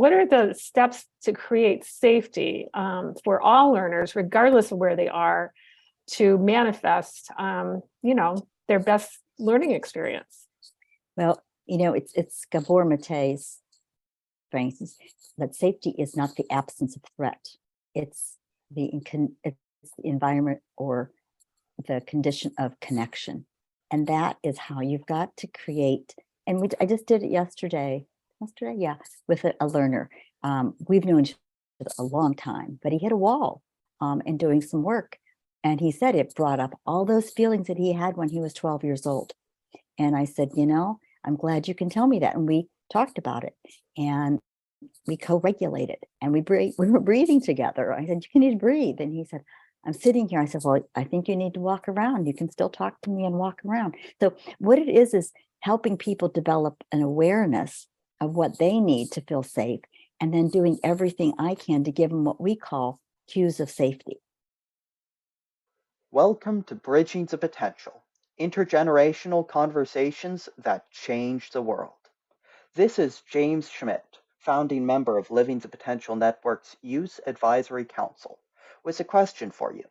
What are the steps to create safety for all learners, regardless of where they are, to manifest, their best learning experience? Well, it's Gabor Mate's phrase that safety is not the absence of threat. It's the environment or the condition of connection. And that is how you've got to create. And I just did it yesterday, yeah, with a learner. We've known each other a long time, but he hit a wall in doing some work. And he said it brought up all those feelings that he had when he was 12 years old. And I said, I'm glad you can tell me that. And we talked about it and we co-regulated and we were breathing together. I said, you need to breathe. And he said, I'm sitting here. I said, well, I think you need to walk around. You can still talk to me and walk around. So what it is helping people develop an awareness of what they need to feel safe, and then doing everything I can to give them what we call cues of safety. Welcome to Bridging the Potential, intergenerational conversations that change the world. This is James Schmidt, founding member of Living the Potential Network's Youth Advisory Council, with a question for you.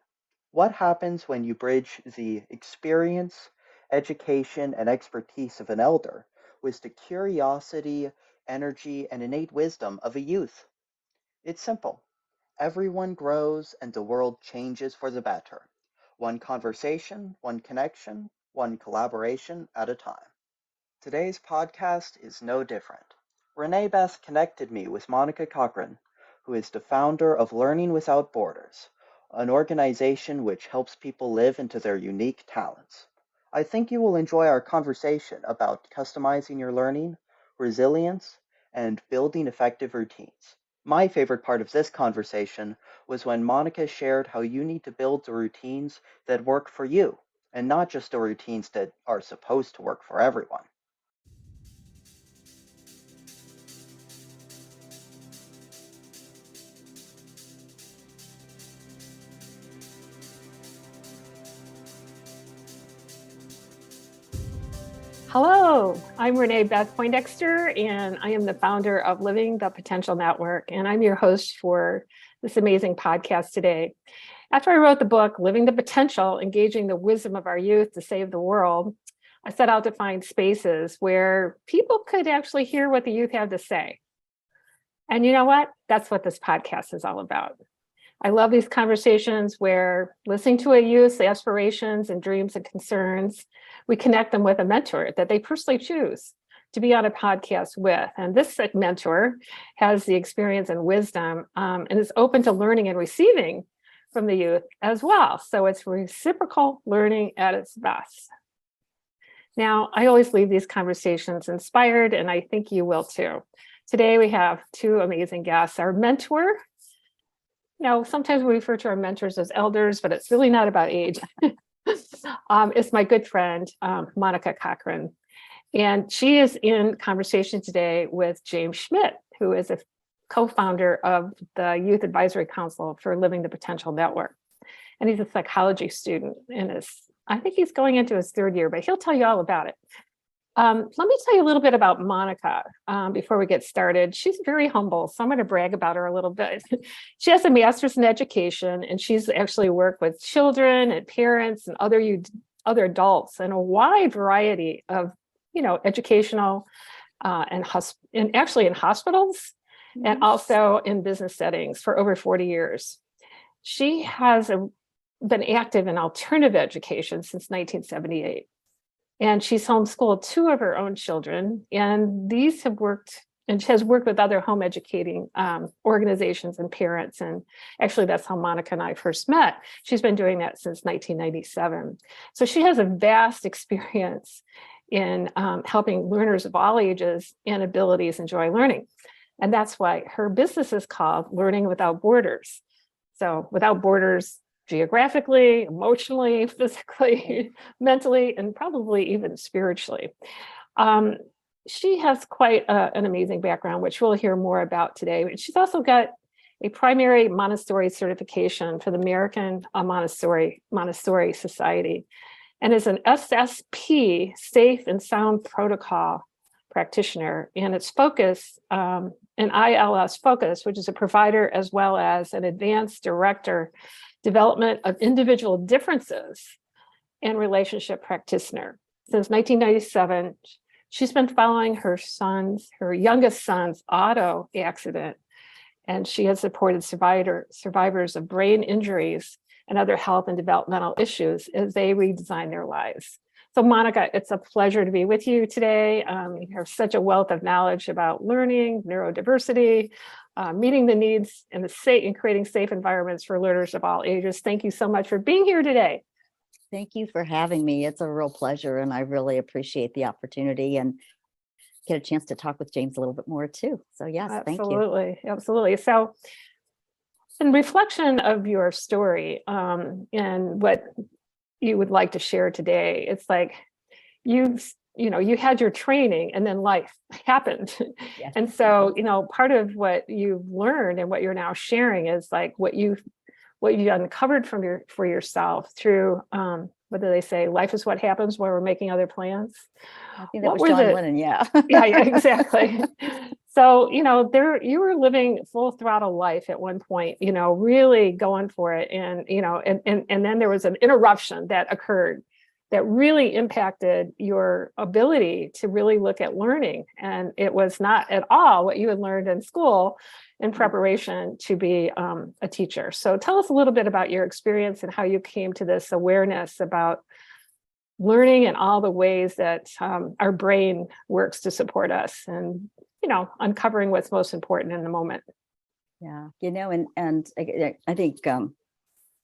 What happens when you bridge the experience, education, and expertise of an elder with the curiosity, energy, and innate wisdom of a youth? It's simple. Everyone grows and the world changes for the better. One conversation, one connection, one collaboration at a time. Today's podcast is no different. Renee Beth connected me with Monica Cochran, who is the founder of Learning Without Borders, an organization which helps people live into their unique talents. I think you will enjoy our conversation about customizing your learning, resilience, and building effective routines. My favorite part of this conversation was when Monica shared how you need to build the routines that work for you, and not just the routines that are supposed to work for everyone. Hello, I'm Renee Beth Poindexter, and I am the founder of Living the Potential Network, and I'm your host for this amazing podcast today. After I wrote the book, Living the Potential, Engaging the Wisdom of Our Youth to Save the World, I set out to find spaces where people could actually hear what the youth have to say. And you know what? That's what this podcast is all about. I love these conversations where listening to a youth's aspirations and dreams and concerns, we connect them with a mentor that they personally choose to be on a podcast with. And this mentor has the experience and wisdom and is open to learning and receiving from the youth as well. So it's reciprocal learning at its best. Now, I always leave these conversations inspired, and I think you will too. Today, we have two amazing guests. Our mentor, sometimes we refer to our mentors as elders, but it's really not about age. It's my good friend, Monica Cochran. And she is in conversation today with James Schmidt, who is a co-founder of the Youth Advisory Council for Living the Potential Network. And he's a psychology student, and I think he's going into his third year, but he'll tell you all about it. Let me tell you a little bit about Monica before we get started. She's very humble, so I'm going to brag about her a little bit. She has a master's in education, and she's actually worked with children and parents and other adults in a wide variety of, educational and actually in hospitals and also in business settings for over 40 years. She has been active in alternative education since 1978. And she's homeschooled two of her own children, and these have worked, and she has worked with other home educating organizations and parents. And actually, that's how Monica and I first met. She's been doing that since 1997. So she has a vast experience in helping learners of all ages and abilities enjoy learning. And that's why her business is called Learning Without Borders. So without borders, geographically, emotionally, physically, mentally, and probably even spiritually. She has quite an amazing background, which we'll hear more about today. She's also got a primary Montessori certification for the American Montessori Society, and is an SSP, Safe and Sound Protocol practitioner. And its focus an ILS focus, which is a provider as well as an advanced director, development of individual differences and relationship practitioner. Since 1997, she's been following her youngest son's auto accident, and she has supported survivors of brain injuries and other health and developmental issues as they redesign their lives. So Monica, it's a pleasure to be with you today. You have such a wealth of knowledge about learning, neurodiversity, meeting the needs and creating safe environments for learners of all ages. Thank you so much for being here today. Thank you for having me. It's a real pleasure, and I really appreciate the opportunity and get a chance to talk with James a little bit more too. So yes, thank you. Absolutely. So in reflection of your story and what you would like to share today, it's like you had your training and then life happened. Yes. And so, part of what you've learned and what you're now sharing is like what you uncovered for yourself through what do they say? Life is what happens when we're making other plans. I think that was John Lennon. Yeah. Yeah, exactly. So, you were living full throttle life at one point, really going for it. And, and then there was an interruption that occurred that really impacted your ability to really look at learning. And it was not at all what you had learned in school in preparation to be a teacher. So tell us a little bit about your experience and how you came to this awareness about learning and all the ways that our brain works to support us and, uncovering what's most important in the moment. Yeah, and I think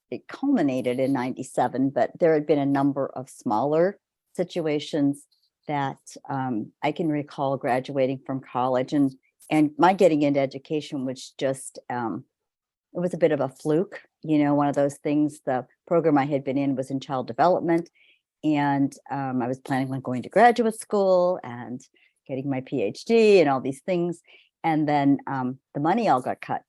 it culminated in 97, but there had been a number of smaller situations that I can recall graduating from college, and my getting into education was just, it was a bit of a fluke, one of those things. The program I had been in was in child development, and I was planning on going to graduate school and getting my PhD and all these things. And then the money all got cut.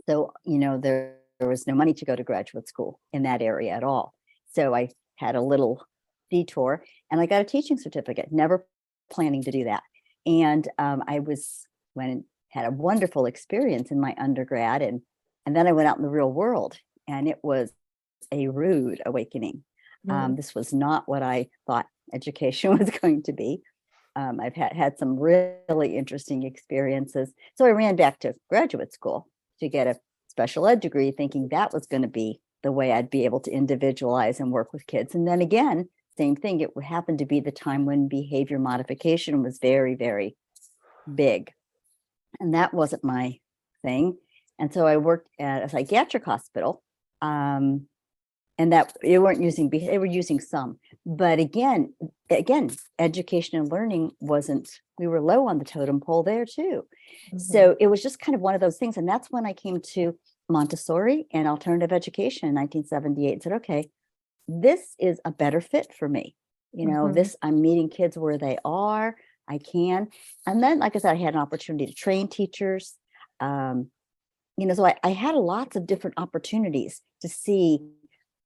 So, there was no money to go to graduate school in that area at all. So I had a little detour and I got a teaching certificate, never planning to do that. And I had a wonderful experience in my undergrad. And then I went out in the real world, and it was a rude awakening. This was not what I thought education was going to be. I've had some really interesting experiences. So I ran back to graduate school to get a special ed degree, thinking that was going to be the way I'd be able to individualize and work with kids. And then again, same thing. It happened to be the time when behavior modification was very, very big. And that wasn't my thing. And so I worked at a psychiatric hospital. And that they weren't using, they were using some, but again, education and learning we were low on the totem pole there too. Mm-hmm. So it was just kind of one of those things. And that's when I came to Montessori and alternative education in 1978 and said, okay, this is a better fit for me. I'm meeting kids where they are, I can. And then, like I said, I had an opportunity to train teachers. So I had lots of different opportunities to see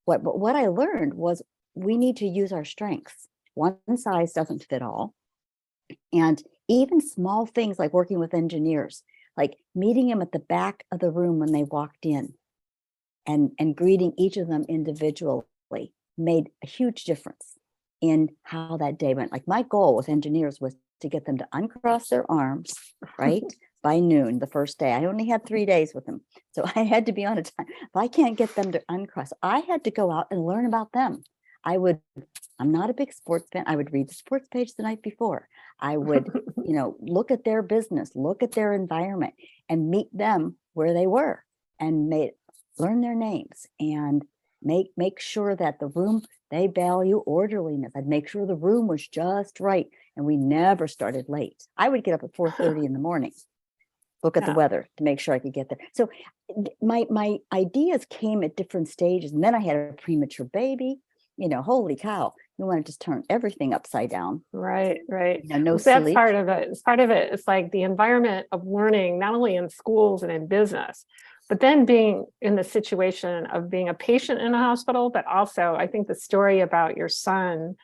what I learned was we need to use our strengths. One size doesn't fit all. And even small things like working with engineers, like meeting them at the back of the room when they walked in and greeting each of them individually made a huge difference in how that day went. Like my goal with engineers was to get them to uncross their arms, right? By noon the first day. I only had 3 days with them. So I had to be on a time. If I can't get them to uncross, I had to go out and learn about them. I'm not a big sports fan. I would read the sports page the night before. I would, look at their business, look at their environment and meet them where they were and learn their names and make sure that the room, they value orderliness. I'd make sure the room was just right. And we never started late. I would get up at 4:30 in the morning. Look at the weather to make sure I could get there. So my ideas came at different stages. And then I had a premature baby, holy cow, you want to just turn everything upside down. Right. No That's sleep. part of it. It's part of it. It's like the environment of learning, not only in schools and in business, but then being in the situation of being a patient in a hospital, but also I think the story about your son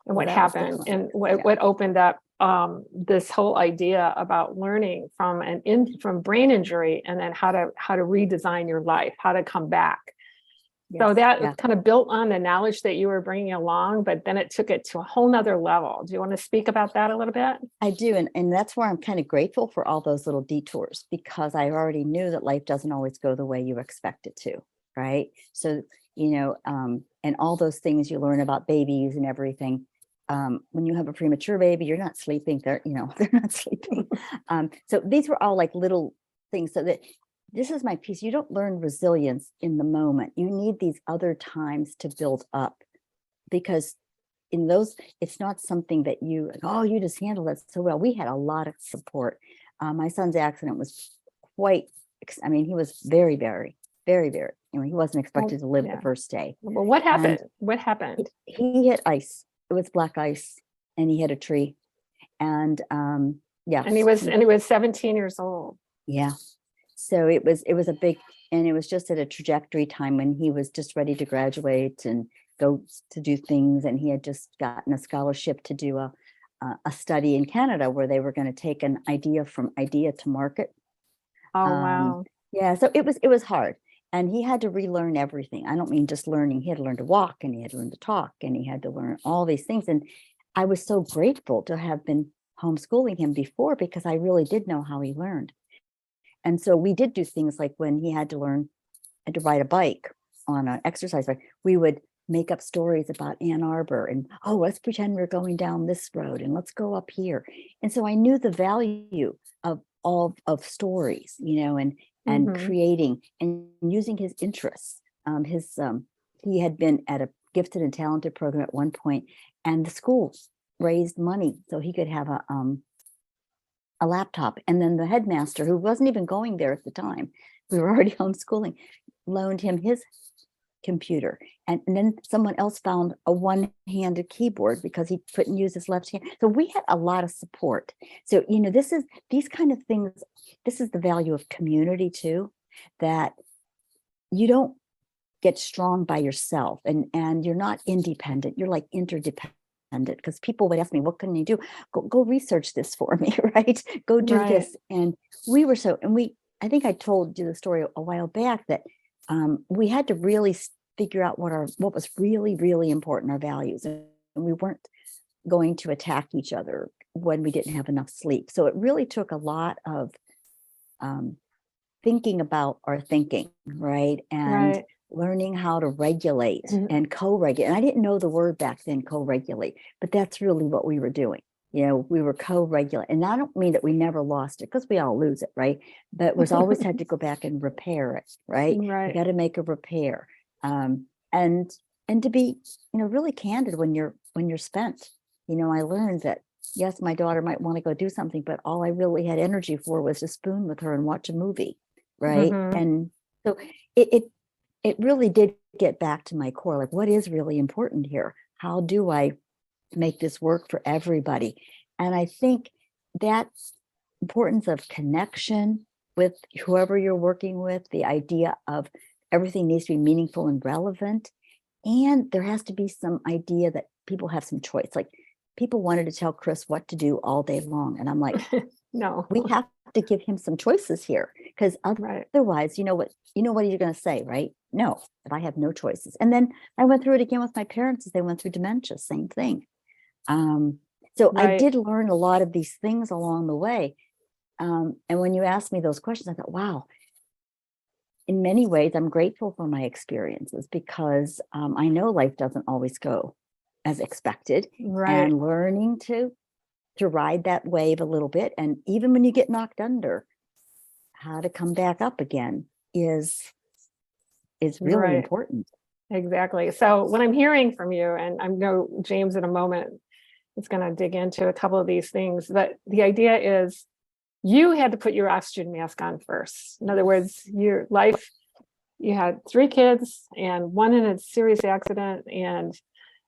and what happened and what opened up this whole idea about learning from brain injury, and then how to redesign your life, how to come back. So Yes, that yeah. kind of built on the knowledge that you were bringing along, but then it took it to a whole nother level. Do you want to speak about that a little bit? I do. And that's where I'm kind of grateful for all those little detours, because I already knew that life doesn't always go the way you expect it to. Right. So, and all those things you learn about babies and everything. When you have a premature baby, you're not sleeping. They're not sleeping. So these were all like little things, so that this is my piece. You don't learn resilience in the moment. You need these other times to build up, because in those, it's not something that you just handled it so well. We had a lot of support. My son's accident was he was very, very, very, very, he wasn't expected to live yeah. the first day. Well, what happened? And What happened? he hit ice. It was black ice, and he hit a tree. And yeah. And he was 17 years old. Yeah. So it was a big, and it was just at a trajectory time when he was just ready to graduate and go to do things. And he had just gotten a scholarship to do a study in Canada, where they were going to take an idea from idea to market. Oh, wow. Yeah. So it was hard. And he had to relearn everything. I don't mean just learning. He had to learn to walk, and he had to learn to talk, and he had to learn all these things. And I was so grateful to have been homeschooling him before, because I really did know how he learned. And so we did do things like when he had to ride a bike on an exercise bike, we would make up stories about Ann Arbor, and, let's pretend we're going down this road, and let's go up here. And so I knew the value of all of stories, and creating and using his interests. He had been at a gifted and talented program at one point, and the school raised money so he could have a laptop. And then the headmaster, who wasn't even going there at the time, we were already homeschooling, loaned him his computer. And then someone else found a one-handed keyboard because he couldn't use his left hand. So we had a lot of support. So, these kind of things, this is the value of community too, that you don't get strong by yourself, and you're not independent, you're like interdependent. Because people would ask me, what can you do? Go research this for me, right? Go do this. And I think I told you the story a while back that we had to really figure out what was really, really important, our values. And we weren't going to attack each other when we didn't have enough sleep. So it really took a lot of thinking about our thinking, right? And learning how to regulate and co-regulate. And I didn't know the word back then, co-regulate, but that's really what we were doing. We were co-regulating. And I don't mean that we never lost it, because we all lose it, right? But was always had to go back and repair it, right? You got to make a repair. And to be, really candid when you're spent. I learned that, yes, my daughter might want to go do something, but all I really had energy for was to spoon with her and watch a movie, right? And so it really did get back to my core, like, what is really important here? How do I make this work for everybody? And I think that importance of connection with whoever you're working with, the idea of everything needs to be meaningful and relevant. And there has to be some idea that people have some choice. Like, people wanted to tell Chris what to do all day long. And I'm like, no, we have to give him some choices here, because otherwise, what are you going to say, right? No, if I have no choices. And then I went through it again with my parents as they went through dementia, same thing. So I did learn a lot of these things along the way. And when you asked me those questions, I thought, wow, in many ways, I'm grateful for my experiences, because I know life doesn't always go as expected. And learning to ride that wave a little bit. And even when you get knocked under, how to come back up again is really important. Exactly. So what I'm hearing from you, and I know James in a moment is going to dig into a couple of these things, but the idea is you had to put your oxygen mask on first. In other words, your life, you had 3 kids and one in a serious accident, and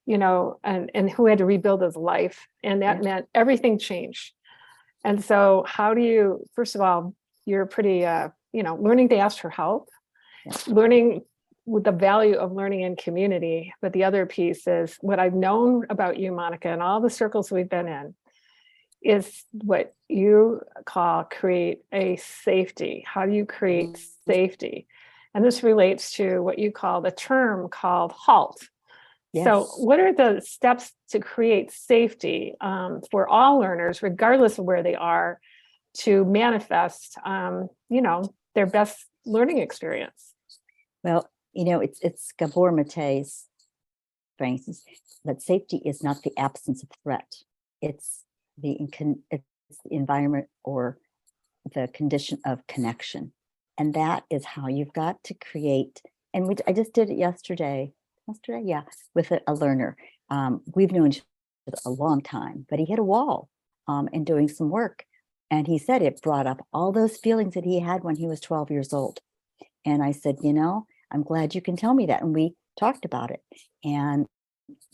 and who had to rebuild his life. And that meant everything changed. And so how do you, first of all, you're pretty, learning to ask for help, learning with the value of learning in community. But the other piece is what I've known about you, Monica, and all the circles we've been in. is what you call create a safety. How do you create safety? And this relates to what you call the term called HALT. So, Yes. what are the steps to create safety for all learners, regardless of where they are, to manifest, their best learning experience? Well, it's Gabor Mate's phrase that safety is not the absence of threat. It's it's the environment or the condition of connection. And that is how you've got to create. And I just did it yesterday, yeah, with a learner. We've known each other a long time, but he hit a wall in doing some work. And he said it brought up all those feelings that he had when he was 12 years old. And I said, I'm glad you can tell me that. And we talked about it and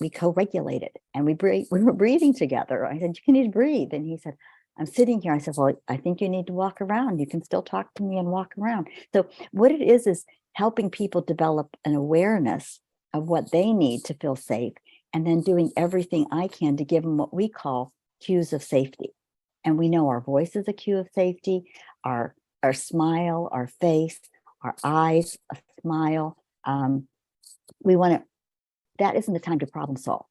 we co-regulated and we were breathing together. I said, you need to breathe. And he said, I'm sitting here. I said, well, I think you need to walk around. You can still talk to me and walk around. So what it is helping people develop an awareness of what they need to feel safe, and then doing everything I can to give them what we call cues of safety. And we know our voice is a cue of safety, our smile, our face, our eyes, a smile. We want to, that isn't the time to problem solve.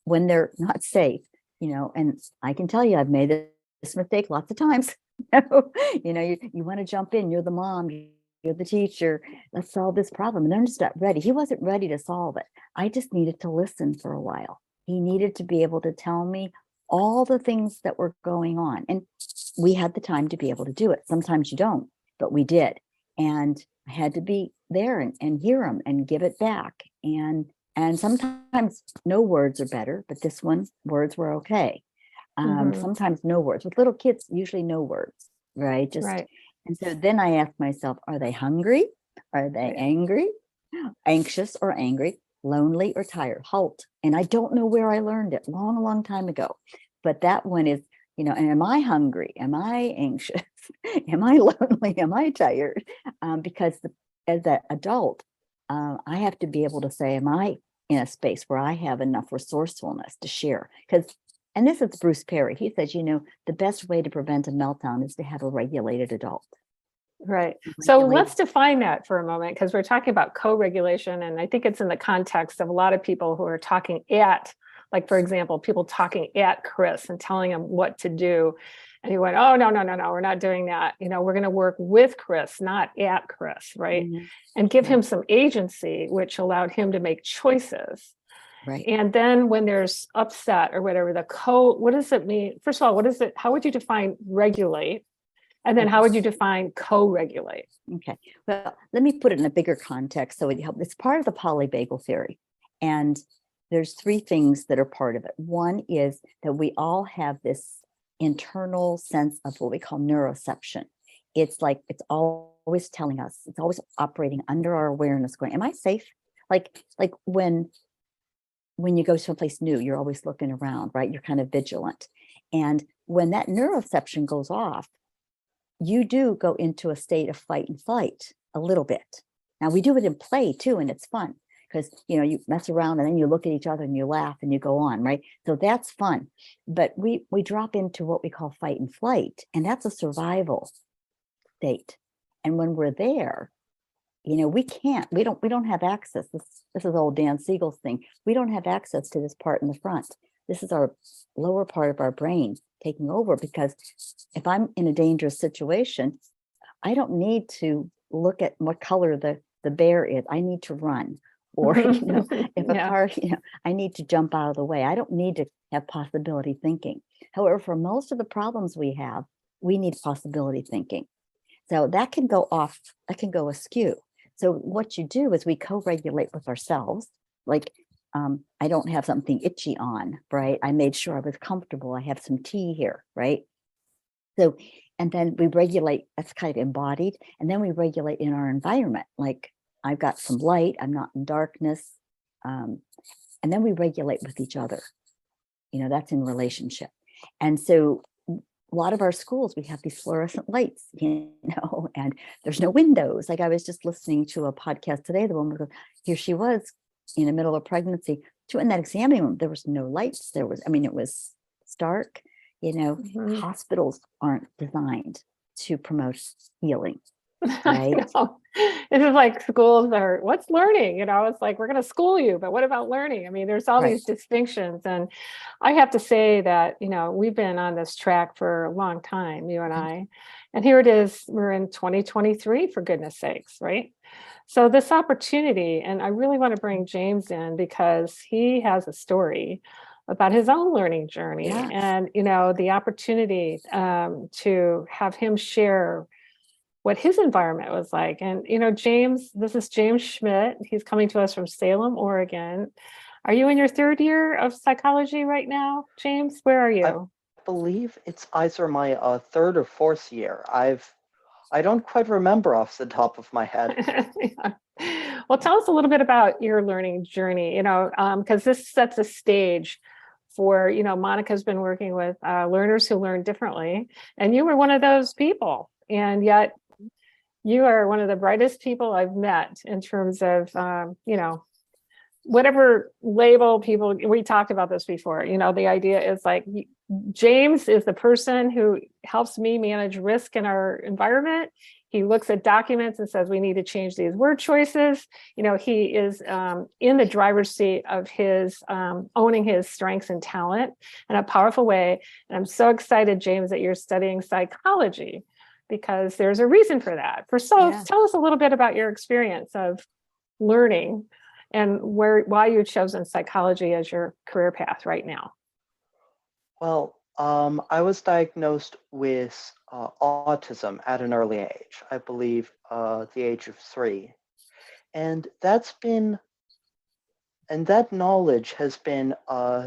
When they're not safe, and I can tell you, I've made this mistake lots of times. You want to jump in, you're the mom, you're the teacher, let's solve this problem. And they're just not ready. He wasn't ready to solve it. I just needed to listen for a while. He needed to be able to tell me all the things that were going on. And we had the time to be able to do it. Sometimes you don't, but we did. And I had to be there and hear him and give it back. And sometimes no words are better, but this one, words were okay. Sometimes no words. With little kids, usually no words, right? Right. And so then I asked myself, are they hungry? Are they angry, anxious or angry, lonely or tired? HALT. And I don't know where I learned it, long time ago. But that one is, and am I hungry? Am I anxious? Am I lonely? Am I tired? Because as an adult, I have to be able to say, am I in a space where I have enough resourcefulness to share? And this is Bruce Perry. He says, the best way to prevent a meltdown is to have a regulated adult. Right. So let's define that for a moment, because we're talking about co-regulation. And I think it's in the context of a lot of people who are talking like, for example, people talking at Chris and telling him what to do. And he went, oh, no, we're not doing that. We're going to work with Chris, not at Chris. Right. Mm-hmm. And give him some agency, which allowed him to make choices. Right. And then when there's upset or whatever, what does it mean? First of all, how would you define regulate? And then how would you define co-regulate? Okay. Well, let me put it in a bigger context so it helps. It's part of the polyvagal theory. And there's three things that are part of it. One is that we all have this internal sense of what we call neuroception. It's like, it's always telling us, it's always operating under our awareness going, am I safe? Like when you go to a place new, you're always looking around, right? You're kind of vigilant. And when that neuroception goes off, you do go into a state of fight and flight a little bit. Now we do it in play too, and it's fun because you mess around and then you look at each other and you laugh and you go on, right? So that's fun. But we drop into what we call fight and flight, and that's a survival state. And when we're there, we don't have access. This is old Dan Siegel's thing. We don't have access to this part in the front. This is our lower part of our brain taking over, because if I'm in a dangerous situation, I don't need to look at what color the bear is. I need to run. Or, if a car, I need to jump out of the way. I don't need to have possibility thinking. However, for most of the problems we have, we need possibility thinking. So that can go off, that can go askew. So what you do is we co-regulate with ourselves. Like, I don't have something itchy on, right? I made sure I was comfortable. I have some tea here, right? So, and then we regulate, that's kind of embodied. And then we regulate in our environment. Like, I've got some light, I'm not in darkness. And then we regulate with each other. That's in relationship. And so a lot of our schools, we have these fluorescent lights, and there's no windows. Like, I was just listening to a podcast today. The woman goes, here she was in the middle of pregnancy. In that examining room, there was no lights. It was stark. Mhm. Hospitals aren't designed to promote healing, I right? know. This is like schools are, what's learning? It's like, we're going to school you, but what about learning? I mean, there's all Right. these distinctions. And I have to say that, we've been on this track for a long time, you and I. And here it is, we're in 2023, for goodness sakes, right? So this opportunity, and I really want to bring James in because he has a story about his own learning journey. Yes. And, the opportunity to have him share what his environment was like. And, James, this is James Schmidt. He's coming to us from Salem, Oregon. Are you in your third year of psychology right now, James? Where are I you? believe it's either my third or fourth year. I don't quite remember off the top of my head. Yeah. Well, tell us a little bit about your learning journey, because this sets a stage for, Monica's been working with learners who learn differently, and you were one of those people. And yet you are one of the brightest people I've met in terms of, whatever label people, we talked about this before, the idea is like, James is the person who helps me manage risk in our environment. He looks at documents and says, we need to change these word choices. He is in the driver's seat of his owning his strengths and talent in a powerful way. And I'm so excited, James, that you're studying psychology, because there's a reason for that. Yeah. Tell us a little bit about your experience of learning and why you've chosen psychology as your career path right now. Well, I was diagnosed with autism at an early age, I believe the age of 3. And that knowledge has been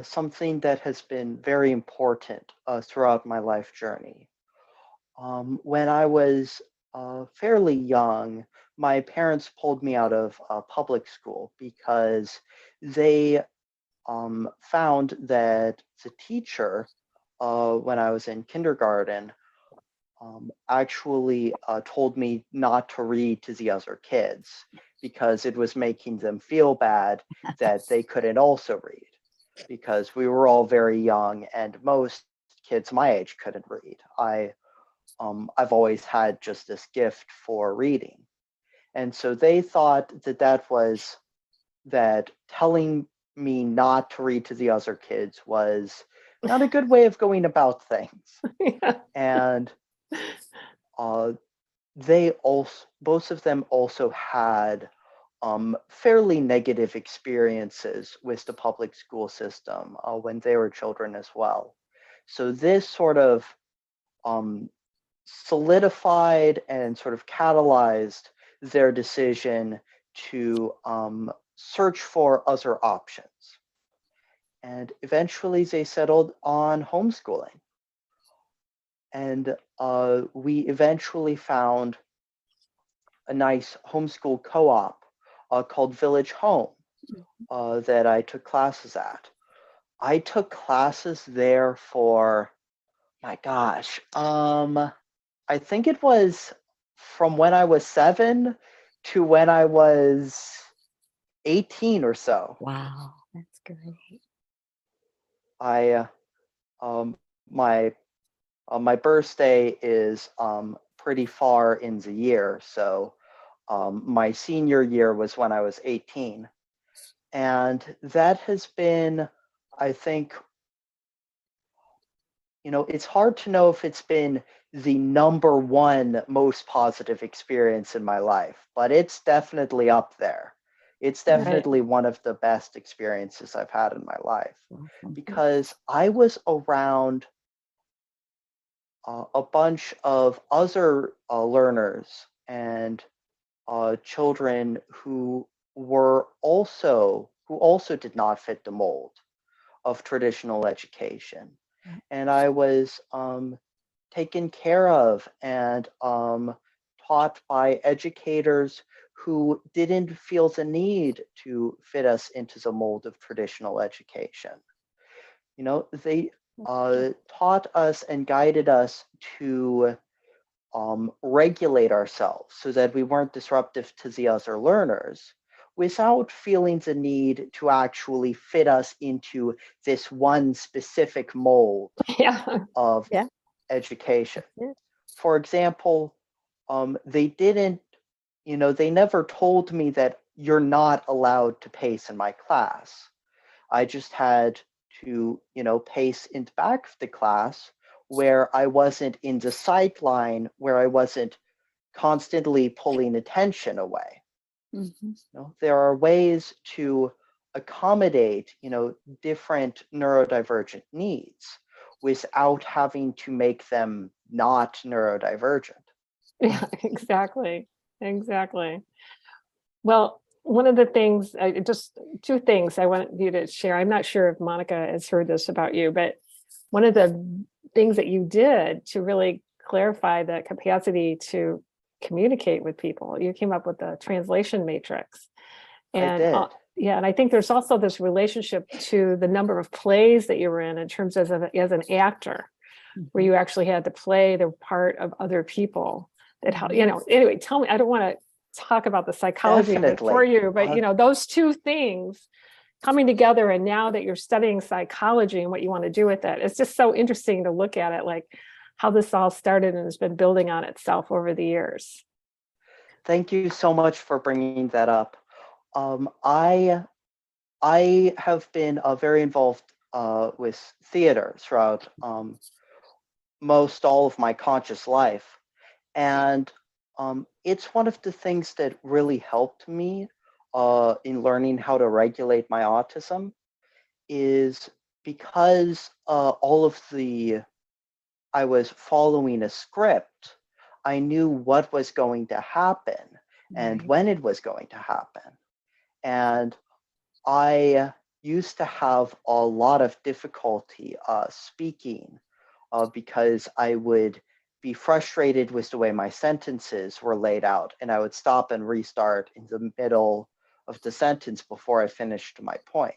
something that has been very important throughout my life journey. When I was fairly young, my parents pulled me out of public school because they found that the teacher, when I was in kindergarten, actually told me not to read to the other kids because it was making them feel bad that they couldn't also read, because we were all very young and most kids my age couldn't read. I've always had just this gift for reading. And so they thought that telling me not to read to the other kids was not a good way of going about things. Yeah. And uh, both of them also had fairly negative experiences with the public school system when they were children as well. So this sort of um, solidified and sort of catalyzed their decision to search for other options. And eventually they settled on homeschooling. And we eventually found a nice homeschool co-op called Village Home that I took classes at. I took classes there for, my gosh, I think it was from when I was 7 to when I was 18 or so. Wow, that's great. I my my birthday is pretty far in the year, so my senior year was when I was 18, and that has been, I think, it's hard to know if it's been the number one most positive experience in my life, but it's definitely up there. It's Right. definitely one of the best experiences I've had in my life, Awesome. because I was around a bunch of other learners and children who also did not fit the mold of traditional education. Right. And I was taken care of and taught by educators who didn't feel the need to fit us into the mold of traditional education. They taught us and guided us to regulate ourselves so that we weren't disruptive to the other learners, without feeling the need to actually fit us into this one specific mold Yeah. of Yeah. education. Yeah. For example, they didn't, they never told me that you're not allowed to pace in my class. I just had to, pace in the back of the class where I wasn't in the sight line, where I wasn't constantly pulling attention away. There are ways to accommodate, different neurodivergent needs without having to make them not neurodivergent. Yeah, exactly. Exactly. Well, one of the things, just two things I want you to share. I'm not sure if Monica has heard this about you, but one of the things that you did to really clarify the capacity to communicate with people, you came up with the translation matrix. I And did. yeah, and I think there's also this relationship to the number of plays that you were in terms as an actor, where you actually had to play the part of other people. That how anyway, tell me. I don't want to talk about the psychology of it for Definitely. you, but those two things coming together, and now that you're studying psychology and what you want to do with it, it's just so interesting to look at it, like how this all started and has been building on itself over the years. Thank you so much for bringing that up. I have been very involved with theater throughout most all of my conscious life, and it's one of the things that really helped me in learning how to regulate my autism, is because I was following a script. I knew what was going to happen and when it was going to happen. And I used to have a lot of difficulty speaking because I would be frustrated with the way my sentences were laid out, and I would stop and restart in the middle of the sentence before I finished my point.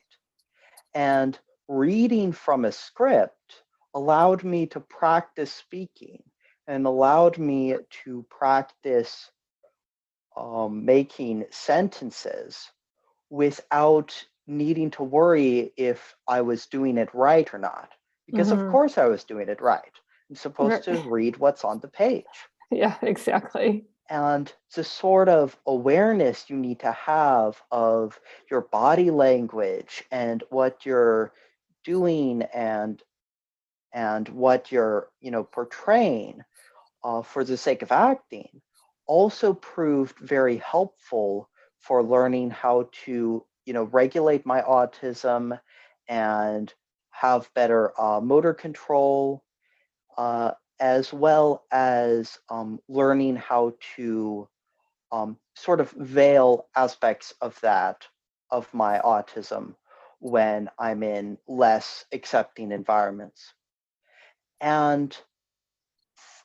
And reading from a script allowed me to practice speaking and allowed me to practice making sentences without needing to worry if I was doing it right or not. Because of course I was doing it right. I'm supposed to read what's on the page. Yeah, exactly. And the sort of awareness you need to have of your body language and what you're doing and what you're portraying for the sake of acting also proved very helpful for learning how to regulate my autism and have better motor control, as well as learning how to sort of veil aspects of my autism when I'm in less accepting environments. And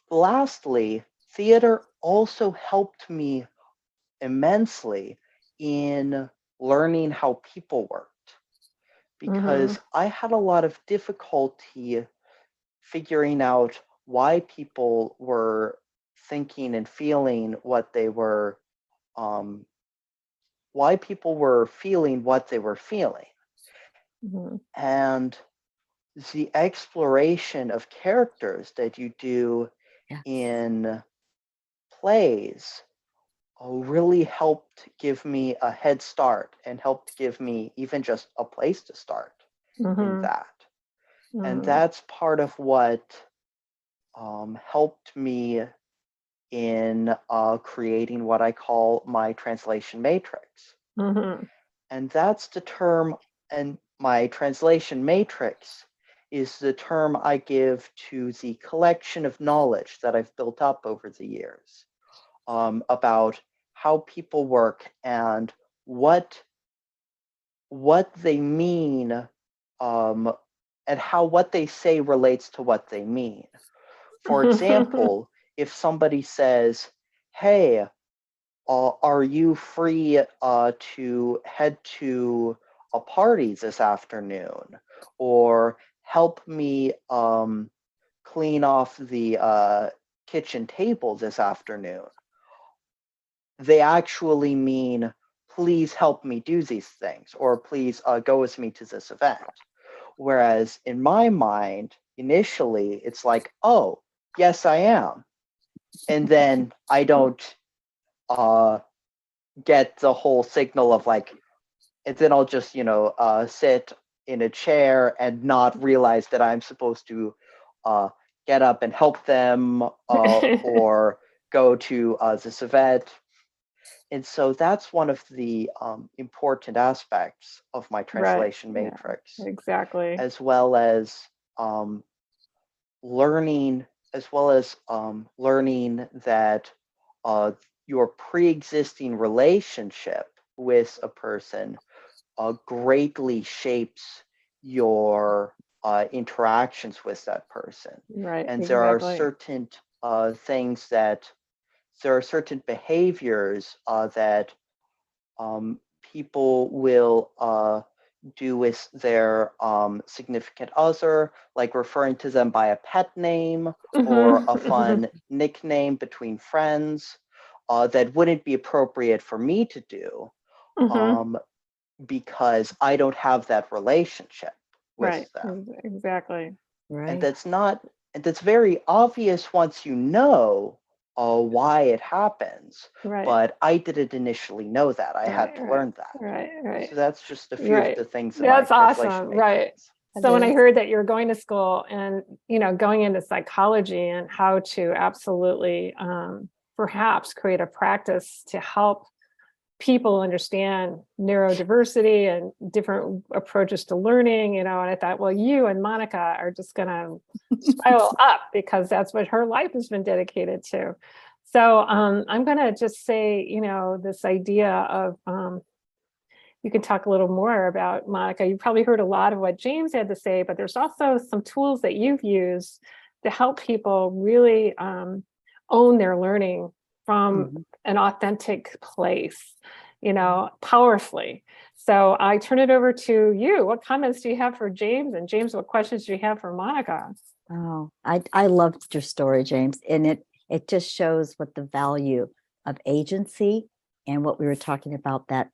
lastly, theater also helped me immensely in learning how people worked, because I had a lot of difficulty figuring out why people were thinking and feeling what they were, why people were feeling what they were feeling. And the exploration of characters that you do in plays really helped give me a head start and helped give me even just a place to start in that. And that's part of what helped me in creating what I call my translation matrix. And that's the term, and my translation matrix is the term I give to the collection of knowledge that I've built up over the years about how people work and what they mean, and how what they say relates to what they mean. For example, if somebody says, "Hey, are you free to head to a party this afternoon?" Or "Help me clean off the kitchen table this afternoon," they actually mean, please help me do these things, or please go with me to this event. Whereas in my mind, initially, it's like, oh, yes, I am. And then I don't get the whole signal of like, and then I'll just, sit in a chair and not realize that I'm supposed to get up and help them or go to this event. And so that's one of the important aspects of my translation Yeah, matrix, exactly. as well as learning, learning that your pre-existing relationship with a person greatly shapes your interactions with that person. Right, And there are exactly. certain things that there are certain behaviors that people will do with their significant other, like referring to them by a pet name or a fun nickname between friends, that wouldn't be appropriate for me to do because I don't have that relationship with Right, them. exactly. And Right. that's not, and that's very obvious once you know why it happens. Right, But I didn't initially know that. I had right, to right, learn that. right. So that's just a few of Right. the things in my That's awesome. translation Right. matrix. So when I That's heard that you're going to school and, going into psychology and how to absolutely perhaps create a practice to help people understand neurodiversity and different approaches to learning, and I thought, well, you and Monica are just going to spiral up because that's what her life has been dedicated to. So I'm going to just say, this idea of you can talk a little more about, Monica. You probably heard a lot of what James had to say, but there's also some tools that you've used to help people really own their learning from an authentic place, powerfully. So I turn it over to you. What comments do you have for James? And James, what questions do you have for Monica? Oh, I loved your story, James. And it just shows what the value of agency and what we were talking about, that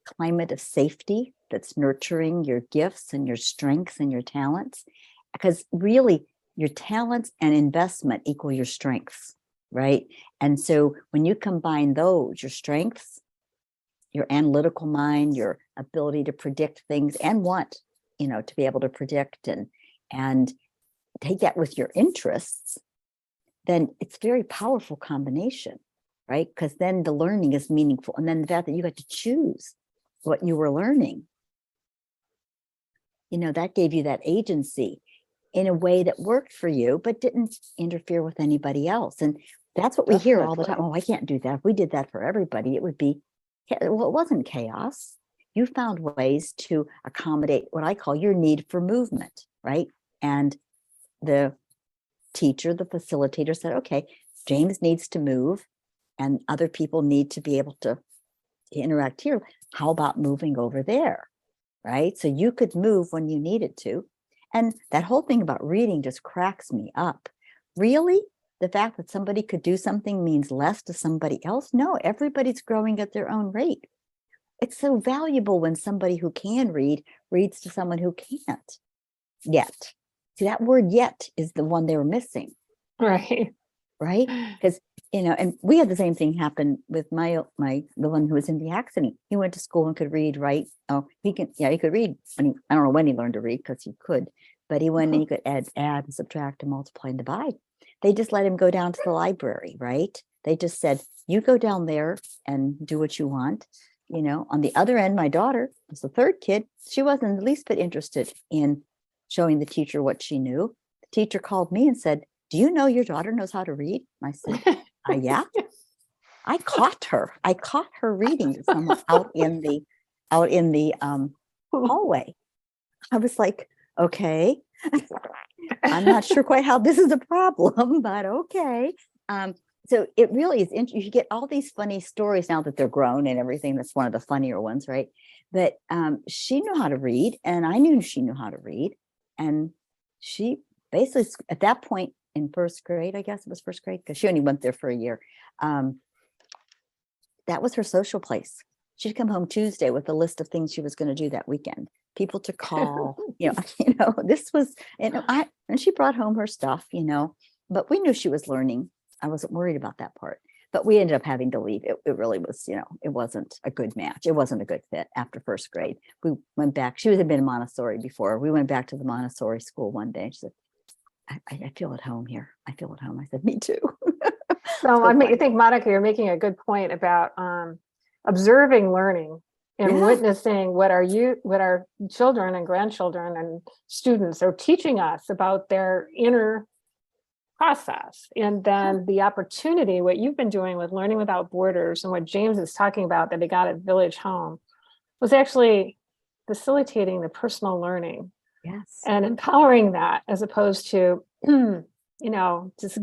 climate of safety that's nurturing your gifts and your strengths and your talents. Because really, your talents and investment equal your strengths, right? And so when you combine those, your strengths, your analytical mind, your ability to predict things and to be able to predict and take that with your interests, then it's a very powerful combination, right? Because then the learning is meaningful. And then the fact that you got to choose what you were learning, that gave you that agency in a way that worked for you, but didn't interfere with anybody else. And that's what we hear all the time. Definitely. Oh, I can't do that. If we did that for everybody, it would be, well, it wasn't chaos. You found ways to accommodate what I call your need for movement, right? And the teacher, the facilitator said, okay, James needs to move and other people need to be able to interact here. How about moving over there? Right? So you could move when you needed to. And that whole thing about reading just cracks me up. Really? The fact that somebody could do something means less to somebody else? No, everybody's growing at their own rate. It's so valuable when somebody who can read reads to someone who can't yet. See, that word yet is the one they were missing. Right. Right? Because, and we had the same thing happen with the one who was in the accident. He went to school and could read, right? Oh, he could read. I don't know when he learned to read because he could, but he went and he could add and subtract and multiply and divide. They just let him go down to the library, right? They just said, you go down there and do what you want. On the other end, my daughter was the third kid. She wasn't the least bit interested in showing the teacher what she knew. The teacher called me and said, do you know your daughter knows how to read? I said, yeah. I caught her reading to someone out in the hallway. I was like, okay, I'm not sure quite how this is a problem, but okay. So it really is interesting. You get all these funny stories now that they're grown and everything. That's one of the funnier ones, right? But she knew how to read, and I knew she knew how to read, and she basically at that point in first grade, I guess it was first grade, because she only went there for a year. That was her social place. she'd come home Tuesday with a list of things she was going to do that weekend, people to call, this was, and she brought home her stuff, but we knew she was learning. I wasn't worried about that part, but we ended up having to leave. It really was, it wasn't a good match. It wasn't a good fit after first grade. We went back. She had been in Montessori before. We went back to the Montessori school one day. She said, I feel at home here. I feel at home. I said, me too. So I think, Monica, you're making a good point about observing learning and witnessing what our children and grandchildren and students are teaching us about their inner process. And then the opportunity, what you've been doing with Learning Without Borders and what James is talking about that he got at Village Home was actually facilitating the personal learning. Yes. And empowering that, as opposed to, just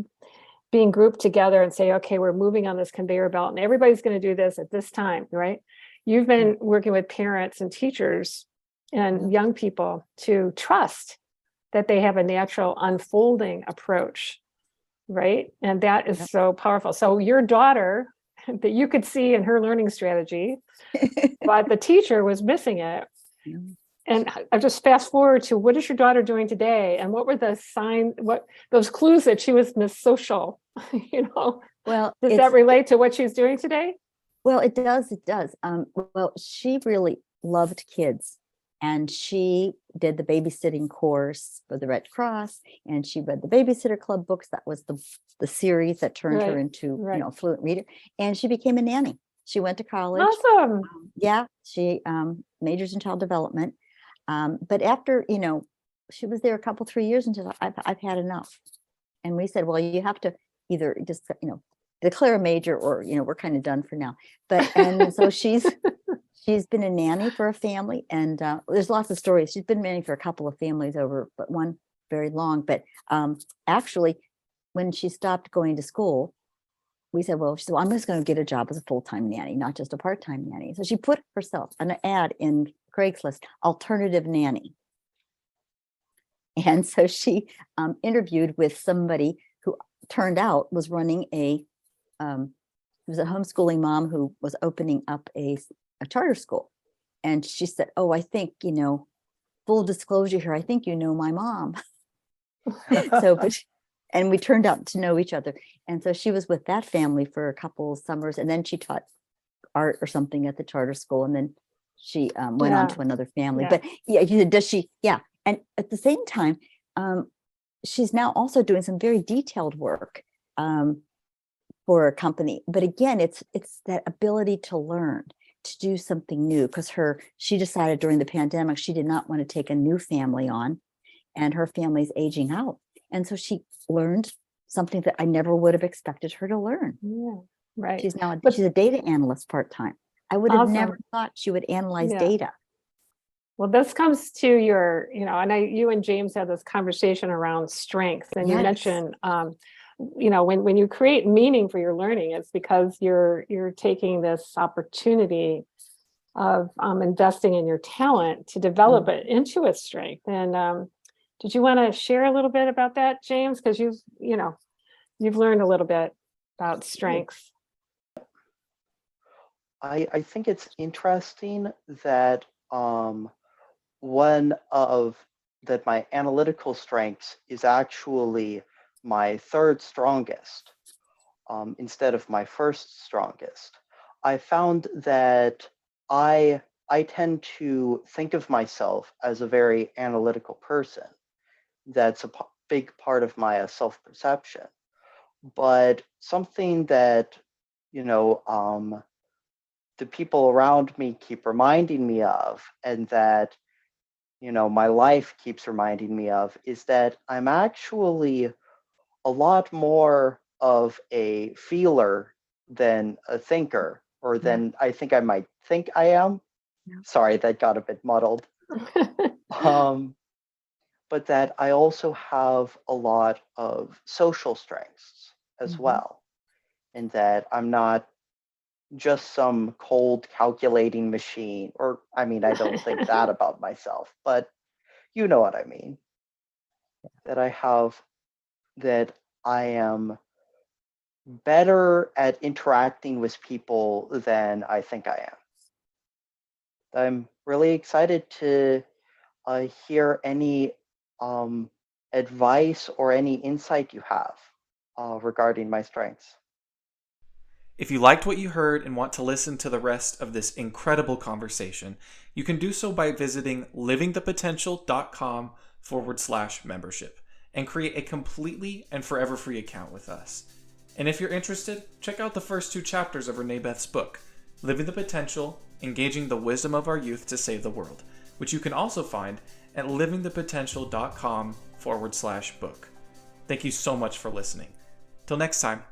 being grouped together and say, okay, we're moving on this conveyor belt and everybody's going to do this at this time, right? You've been working with parents and teachers and young people to trust that they have a natural unfolding approach, right? And that is so powerful. So your daughter, that you could see in her learning strategy, but the teacher was missing it. And I just fast forward to, what is your daughter doing today? And what were the those clues that she was Miss Social, Well, does that relate to what she's doing today? Well, it does. It does. Well, she really loved kids, and she did the babysitting course for the Red Cross, and she read the Babysitter Club books. That was the series that turned her into, a fluent reader, and she became a nanny. She went to college. Awesome. She majors in child development. But after, she was there 3 years until I've had enough. And we said, well, you have to either just, declare a major or, we're kind of done for now. And so she's been a nanny for a family, and there's lots of stories. She's been a nanny for a couple of families over, but one very long. But actually, when she stopped going to school, we said, well, I'm just going to get a job as a full-time nanny, not just a part-time nanny. So she put herself an ad in Craigslist, alternative nanny. And so she interviewed with somebody who turned out was running it was a homeschooling mom who was opening up a charter school. And she said, oh, I think, full disclosure here, I think my mom. And we turned out to know each other. And so she was with that family for a couple of summers, and then she taught art or something at the charter school. And then she went on to another family. But does she? Yeah. And at the same time, she's now also doing some very detailed work for a company. But again, it's that ability to learn, to do something new, because she decided during the pandemic, she did not want to take a new family on, and her family's aging out. And so she learned something that I never would have expected her to learn. Yeah, right. She's a data analyst part-time. I would have never thought she would analyze data. Well, this comes to your, and you and James had this conversation around strengths, and you mentioned, when you create meaning for your learning, it's because you're taking this opportunity of investing in your talent to develop it into a strength. And did you want to share a little bit about that, James? Because you've learned a little bit about strengths. I think it's interesting that my analytical strengths is actually my third strongest instead of my first strongest. I found that I tend to think of myself as a very analytical person. That's a big part of my self-perception. But something that, the people around me keep reminding me of, and that, my life keeps reminding me of, is that I'm actually a lot more of a feeler than a thinker, or than I think I might think I am. Sorry, that got a bit muddled. But that I also have a lot of social strengths as well, and that I'm not just some cold calculating machine, or I don't think that about myself, but you know what I mean. That I am better at interacting with people than I think I am. I'm really excited to hear any advice or any insight you have regarding my strengths. If you liked what you heard and want to listen to the rest of this incredible conversation, you can do so by visiting livingthepotential.com/membership and create a completely and forever free account with us. And if you're interested, check out the first 2 chapters of Renee Beth's book, Living the Potential, Engaging the Wisdom of Our Youth to Save the World, which you can also find at livingthepotential.com/book. Thank you so much for listening. Till next time.